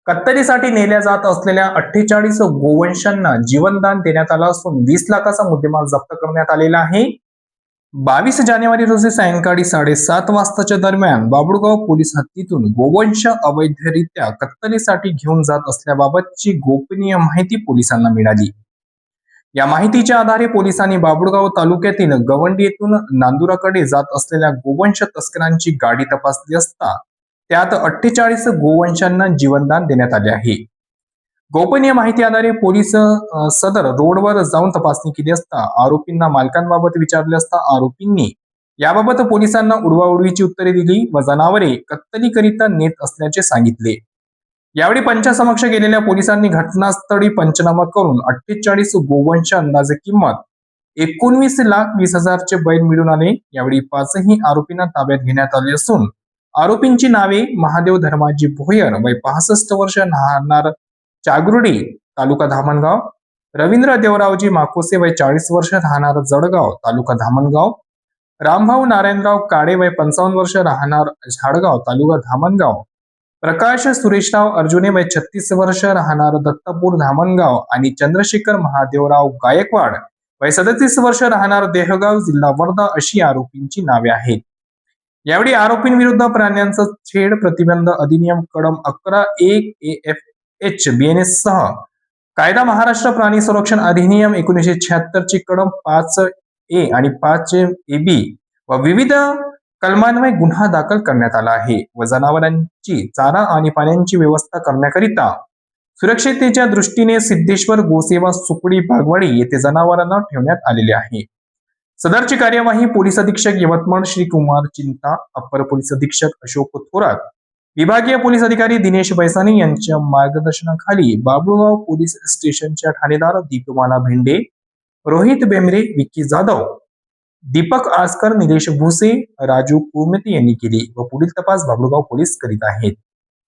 कत्तलीसाठी नेल्या जात असलेल्या 48 गोवंशांना जीवनदान देण्यात आलं असून 20 लाखाचा मुद्देमाल जप्त करण्यात आलेला आहे. 22 जानेवारी रोजी सायंकाळी 7:30 वाजताच्या दरम्यान बाबुळगाव पोलीस हद्दीतून गोवंश अवैधरित्या कत्तलीसाठी घेऊन जात असल्याबाबतची गोपनीय माहिती पोलिसांना मिळाली. या माहितीच्या आधारे पोलिसांनी बाबुळगाव तालुक्यातील गवंडी येथून नांदुराकडे जात असलेल्या गोवंश तस्करांची गाडी तपासली असता त्यात 48 गोवंशांना जीवनदान देण्यात आले आहे. गोपनीय माहिती आधारे पोलीस सदर रोडवर जाऊन तपासणी केली असता आरोपींना मालकांबाबत विचारले असता आरोपींनी याबाबत पोलिसांना उडवाउडवीची उत्तरे दिली व जनावरे कत्तलीकरिता नेत असल्याचे सांगितले. यावेळी पंचासमक्ष गेलेल्या पोलिसांनी घटनास्थळी पंचनामा करून 48 गोवंश अंदाजे किंमत 19,20,000 चे बैल मिळून आले. यावेळी 5ही आरोपींना ताब्यात घेण्यात आले असून आरोपींची नावे महादेव धर्माजी भोयर वय 65 वर्ष राहणार चागुर्डी तालुका धामणगाव, रवींद्र देवरावजी माकोसे वय 40 वर्ष राहणार जळगाव तालुका धामणगाव, रामभाऊ नारायणराव काळे वय 55 वर्ष राहणार झाडगाव तालुका धामणगाव, प्रकाश सुरेशराव अर्जुने वय 36 वर्ष राहणार दत्तपूर धामणगाव आणि चंद्रशेखर महादेवराव गायकवाड वय 37 वर्ष राहणार देहगाव जिल्हा वर्धा अशी आरोपींची नावे आहेत. यावेळी आरोपींविरुद्ध प्राण्यांचा छेड प्रतिबंध अधिनियम कलम 11(1) AFH BNS सह कायदा महाराष्ट्र प्राणी संरक्षण अधिनियम 1976 ची कलम 5A आणि 5AB व विविध कलमान्वये गुन्हा दाखल करण्यात आला आहे व जनावरांची चारा आणि पाण्याची व्यवस्था करण्याकरिता सुरक्षिततेच्या दृष्टीने सिद्धेश्वर गोसेवा सुकडी बागवाडी येथे जनावरांना ठेवण्यात आलेले आहे. सदरची कार्यवाही पोलीस अधीक्षक यवतमाळ श्री कुमार चिंता, अप्पर पोलीस अधीक्षक अशोक थोरात, विभागीय पोलीस अधिकारी दिनेश बैसानी यांच्या मार्गदर्शनाखाली बाबुळगाव पोलीस स्टेशनच्या ठाणेदार दीपमाला भेंडे, रोहित बेमरे, विक्की जाधव, दीपक आसकर, निलेश भुसे, राजू कुरमते यांनी केली व पुढील तपास बाबुळगाव पोलीस करीत आहेत.